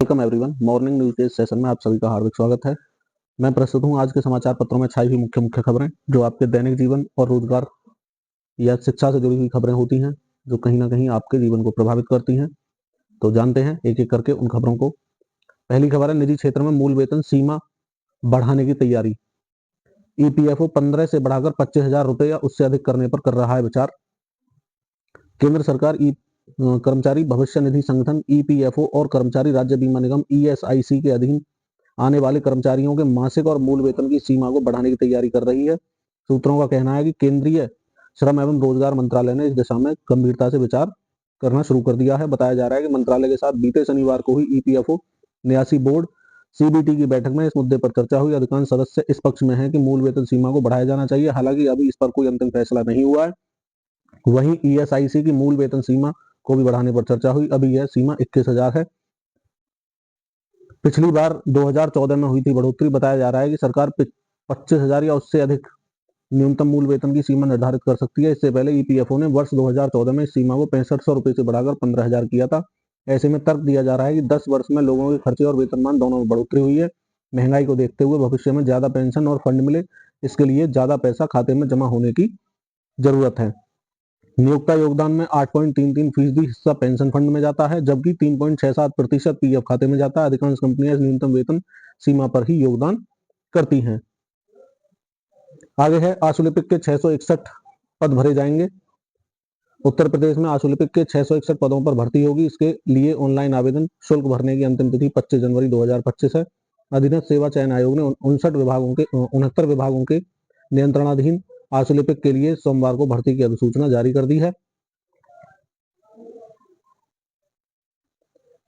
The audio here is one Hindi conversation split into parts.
Welcome everyone. मॉर्निंग न्यूज के सेशन में आप सभी का हार्दिक स्वागत है। मैं प्रस्तुत हूं आज के समाचार पत्रों में छाई हुई मुख्य खबरें, जो आपके दैनिक जीवन और रोजगार या शिक्षा से जुड़ी हुई खबरें होती हैं, जो कहीं ना कहीं आपके जीवन को प्रभावित करती हैं। तो जानते हैं एक एक करके उन खबरों को। पहली खबर है, निजी क्षेत्र में मूल वेतन सीमा बढ़ाने की तैयारी। ईपीएफओ 15 से बढ़ाकर 25,000 रुपए या उससे अधिक करने पर कर रहा है विचार। केंद्र सरकार कर्मचारी भविष्य निधि संगठन ईपीएफओ और कर्मचारी राज्य बीमा निगम ईएसआईसी के अधीन आने वाले कर्मचारियों के मासिक और मूल वेतन की सीमा को बढ़ाने की तैयारी कर रही है। सूत्रों का कहना है कि केंद्रीय श्रम एवं रोजगार मंत्रालय ने इस दिशा में गंभीरता से विचार करना शुरू कर दिया है। बताया जा रहा है कि मंत्रालय के साथ बीते शनिवार को हुई ईपीएफओ न्यासी बोर्ड सीबीटी की बैठक में इस मुद्दे पर चर्चा हुई। अधिकांश सदस्य इस पक्ष में है कि मूल वेतन सीमा को बढ़ाया जाना चाहिए। हालांकि अभी इस पर कोई अंतिम फैसला नहीं हुआ है। वहीं ईएसआईसी की मूल वेतन सीमा को भी बढ़ाने पर चर्चा हुई। अभी यह सीमा 21,000 है। पिछली बार 2014 में हुई थी बढ़ोतरी। बताया जा रहा है कि सरकार 25,000 या उससे अधिक न्यूनतम मूल वेतन की सीमा निर्धारित कर सकती है। इससे पहले ईपीएफओ ने वर्ष 2014 में इस सीमा को 6500 रुपए से बढ़ाकर 15,000 किया था। ऐसे में तर्क दिया जा रहा है कि 10 वर्ष में लोगों के खर्चे और वेतनमान दोनों में बढ़ोतरी हुई है। महंगाई को देखते हुए भविष्य में ज्यादा पेंशन और फंड मिले, इसके लिए ज्यादा पैसा खाते में जमा होने की जरूरत है। नियोक्ता योगदान में 8.33% हिस्सा पेंशन फंड में जाता है, जबकि 3.67% पीएफ खाते में जाता है। अधिकांश कंपनियां इस न्यूनतम वेतन सीमा पर ही योगदान करती हैं। आगे है, आशुलिपिक के 661 पद भरे जाएंगे। उत्तर प्रदेश में आशुलिपिक के 661 पदों पर भर्ती होगी। इसके लिए ऑनलाइन आवेदन शुल्क भरने की अंतिम तिथि 25 जनवरी 2025 है। अधीनस्थ सेवा चयन आयोग ने 69 विभागों के नियंत्रणाधीन आशुलिपिक के लिए सोमवार को भर्ती की अधिसूचना जारी कर दी है।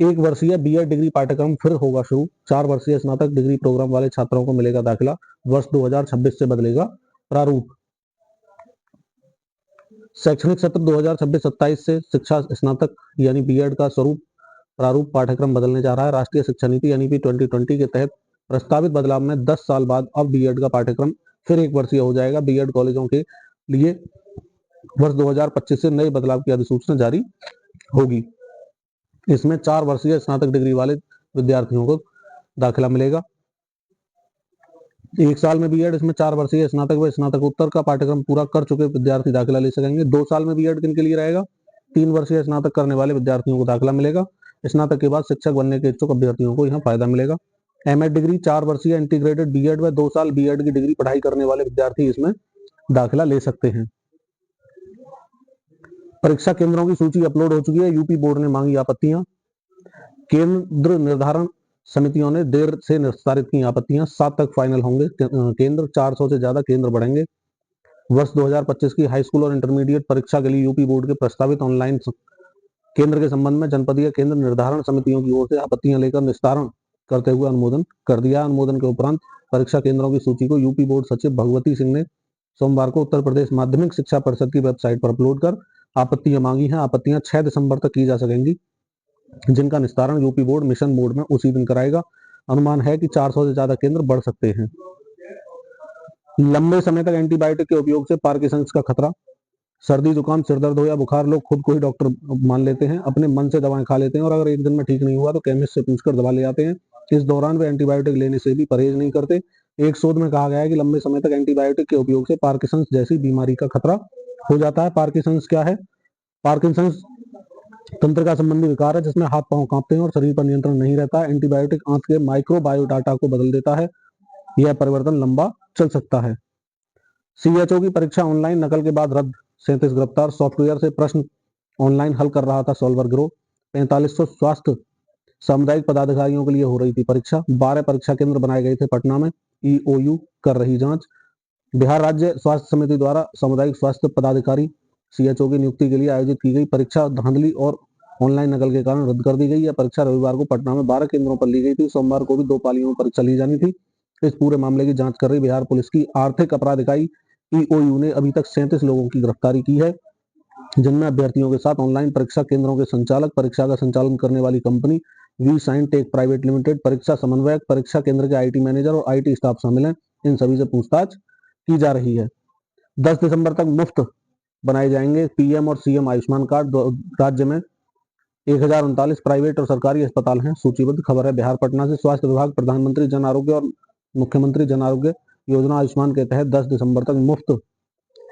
एक वर्षीय बीएड डिग्री पाठ्यक्रम फिर होगा शुरू। 4 वर्षीय स्नातक डिग्री प्रोग्राम वाले छात्रों को मिलेगा दाखिला। वर्ष 2026 से बदलेगा प्रारूप। शैक्षणिक सत्र 2026-27 से शिक्षा स्नातक यानी बीएड का स्वरूप प्रारूप पाठ्यक्रम बदलने जा रहा है। राष्ट्रीय शिक्षा नीति यानी 2020 के तहत प्रस्तावित बदलाव में 10 साल बाद अब बीएड का पाठ्यक्रम फिर एक वर्षीय हो जाएगा। बीएड कॉलेजों के लिए वर्ष 2025 से नए बदलाव की अधिसूचना जारी होगी। इसमें 4 वर्षीय स्नातक डिग्री वाले विद्यार्थियों को दाखिला मिलेगा। 1 साल में बीएड, इसमें 4 वर्षीय स्नातक व स्नातकोत्तर का पाठ्यक्रम पूरा कर चुके विद्यार्थी दाखिला ले सकेंगे। 2 साल में बीएड किन के लिए रहेगा? 3 वर्षीय स्नातक करने वाले विद्यार्थियों को दाखिला मिलेगा। स्नातक के बाद शिक्षक बनने के इच्छुक अभ्यर्थियों को यहाँ फायदा मिलेगा। एमएड डिग्री, 4 वर्षीय इंटीग्रेटेड बीएड व 2 साल बीएड की डिग्री पढ़ाई करने वाले विद्यार्थी इसमें दाखिला ले सकते हैं। परीक्षा केंद्रों की सूची अपलोड हो चुकी है। यूपी बोर्ड ने मांगी आपत्तियां। केंद्र निर्धारण समितियों ने देर से निस्तारित की आपत्तियां। 7 तक फाइनल होंगे केंद्र। 400 से ज्यादा केंद्र बढ़ेंगे। वर्ष 2025 की हाई स्कूल और इंटरमीडिएट परीक्षा के लिए यूपी बोर्ड के प्रस्तावित ऑनलाइन केंद्र के संबंध में जनपदीय केंद्र निर्धारण समितियों की ओर से आपत्तियां लेकर निस्तारण करते हुए अनुमोदन कर दिया। अनुमोदन के उपरांत परीक्षा केंद्रों की सूची को यूपी बोर्ड सचिव भगवती सिंह ने सोमवार को उत्तर प्रदेश माध्यमिक शिक्षा परिषद की वेबसाइट पर अपलोड कर आपत्तियां मांगी हैं। आपत्तियां 6 दिसंबर तक की जा सकेंगी, जिनका निस्तारण यूपी बोर्ड मिशन मोड में उसी दिन कराएगा। अनुमान है कि 400 से ज्यादा केंद्र बढ़ सकते हैं। लंबे समय तक एंटीबायोटिक के उपयोग से पार्किंसंस का खतरा। सर्दी जुकाम सिर दर्द हो या बुखार, लोग खुद को ही डॉक्टर मान लेते हैं, अपने मन से दवाएं खा लेते हैं और अगर एक दिन में ठीक नहीं हुआ तो केमिस्ट से पूछकर दवा ले आते हैं। इस दौरान वे एंटीबायोटिक लेने से भी परहेज नहीं करते। एक शोध में कहा गया है कि लंबे समय तक एंटीबायोटिक के उपयोग से पार्किंसंस जैसी बीमारी का खतरा हो जाता है। पार्किंसंस क्या है? पार्किंसंस तंत्रिका संबंधी विकार है जिसमें हाथ पांव कांपते हैं और शरीर पर नियंत्रण नहीं रहता है। एंटीबायोटिक आंत के माइक्रोबायोडाटा को बदल देता है। यह परिवर्तन लंबा चल सकता है। सीएचओ की परीक्षा ऑनलाइन, नकल के बाद रद्द। 37 गिरफ्तार। सॉफ्टवेयर से प्रश्न ऑनलाइन हल कर रहा था सॉल्वर गिरोह। 4500 स्वास्थ्य सामुदायिक पदाधिकारियों के लिए हो रही थी परीक्षा। 12 परीक्षा केंद्र बनाए गए थे पटना में। ईओयू कर रही जांच। बिहार राज्य स्वास्थ्य समिति द्वारा सामुदायिक स्वास्थ्य पदाधिकारी सीएचओ की नियुक्ति के लिए आयोजित की गई परीक्षा धांधली और ऑनलाइन नकल के कारण रद्द कर दी गई। यह परीक्षा रविवार को पटना में 12 केंद्रों पर ली गई थी। सोमवार को भी 2 पालियों में परीक्षा ली जानी थी। इस पूरे मामले की जांच कर रही बिहार पुलिस की आर्थिक अपराध इकाई ईओयू ने अभी तक 37 लोगों की गिरफ्तारी की है, जिनमें अभ्यर्थियों के साथ ऑनलाइन परीक्षा केंद्रों के संचालक, परीक्षा का संचालन करने वाली कंपनी V Sign Tech private limited, परीक्षा समन्वयक, परीक्षा केंद्र के आईटी मैनेजर और आईटी स्टाफ शामिल हैं। इन सभी से पूछताछ की जा रही है। 10 दिसंबर तक मुफ्त बनाए जाएंगे पीएम और सीएम आयुष्मान कार्ड। राज्य में 1039 प्राइवेट और सरकारी अस्पताल हैं सूचीबद्ध। खबर है बिहार पटना से। स्वास्थ्य विभाग प्रधानमंत्री जन आरोग्य और मुख्यमंत्री जन आरोग्य योजना आयुष्मान के तहत 10 दिसंबर तक मुफ्त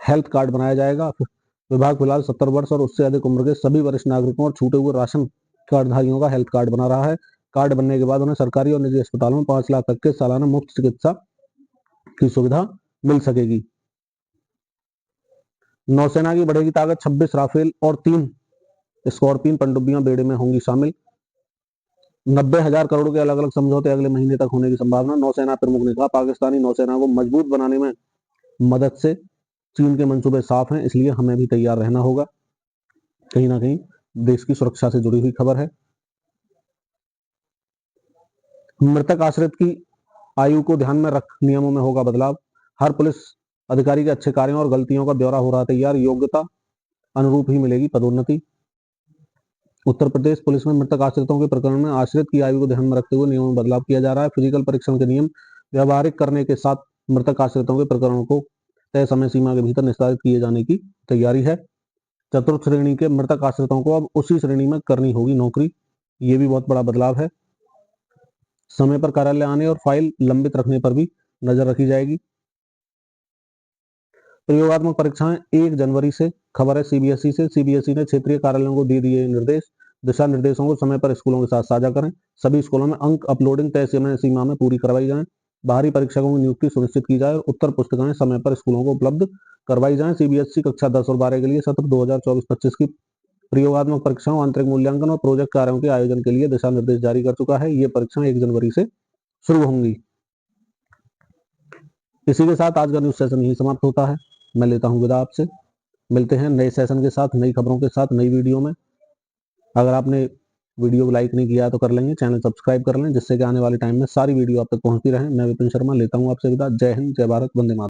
हेल्थ कार्ड बनाया जाएगा। विभाग फिलहाल 70 वर्ष और उससे अधिक उम्र के सभी वरिष्ठ नागरिकों और छूटे हुए राशन कार्डधारियों का हेल्थ कार्ड बना रहा है। कार्ड बनने के बाद उन्हें सरकारी और निजी अस्पतालों में 5 लाख तक के सालाना मुफ्त चिकित्सा की सुविधा मिल सकेगी। नौसेना की बढ़ेगी ताकत। 26 राफेल और 3 स्कॉर्पियन पनडुब्बियां बेड़े में होंगी शामिल। 90,000 करोड़ के अलग अलग समझौते अगले महीने तक होने की संभावना। नौसेना प्रमुख ने कहा पाकिस्तानी नौसेना को मजबूत बनाने में मदद से चीन के मंसूबे साफ हैं, इसलिए हमें भी तैयार रहना होगा। कहीं ना कहीं देश की सुरक्षा से जुड़ी हुई खबर है। मृतक आश्रित की आयु को ध्यान में रख नियमों में होगा बदलाव। हर पुलिस अधिकारी के अच्छे कार्यों और गलतियों का ब्यौरा हो रहा तैयार। योग्यता अनुरूप ही मिलेगी पदोन्नति। उत्तर प्रदेश पुलिस में मृतक आश्रितों के प्रकरण में आश्रित की आयु को ध्यान में रखते हुए नियमों में बदलाव किया जा रहा है। फिजिकल परीक्षण के नियम व्यवहारिक करने के साथ मृतक आश्रितों के प्रकरणों को तय समय सीमा के भीतर निस्तारित किए जाने की तैयारी है। चतुर्थ श्रेणी के मृतक आश्रितों को अब उसी श्रेणी में करनी होगी नौकरी। ये भी बहुत बड़ा बदलाव है। समय पर कार्यालय आने और फाइल लंबित रखने पर भी नजर रखी जाएगी। प्रयोगात्मक परीक्षाएं 1 जनवरी से। खबर है सीबीएसई से। सीबीएसई ने क्षेत्रीय कार्यालयों को दे दिए निर्देश। दिशा निर्देशों को समय पर स्कूलों के साथ साझा करें। सभी स्कूलों में अंक अपलोडिंग तय समय सीमा में पूरी करवाई जाए। बाहरी परीक्षकों की नियुक्ति सुनिश्चित की जाए और उत्तर पुस्तिकाएं समय पर स्कूलों को उपलब्ध करवाई जाएं। सीबीएसई कक्षा 10 और 12 के लिए सत्र 2024-25 की प्रयोगात्मक परीक्षाओं, आंतरिक मूल्यांकन और प्रोजेक्ट कार्यों के आयोजन के लिए दिशा निर्देश जारी कर चुका है। ये परीक्षाएं 1 जनवरी से शुरू होंगी। इसी के साथ आज का न्यूज सेशन यही समाप्त होता है। मैं लेता हूं विदा आपसे। मिलते हैं नए सेशन के साथ, नई खबरों के साथ, नई वीडियो में। अगर आपने वीडियो को लाइक नहीं किया है तो कर लेंगे, चैनल सब्सक्राइब कर लें, जिससे कि आने वाले टाइम में सारी वीडियो आप तक पहुंचती रहे। मैं विपिन शर्मा लेता हूं आपसे विदा। जय हिंद, जय भारत, वंदे मातरम।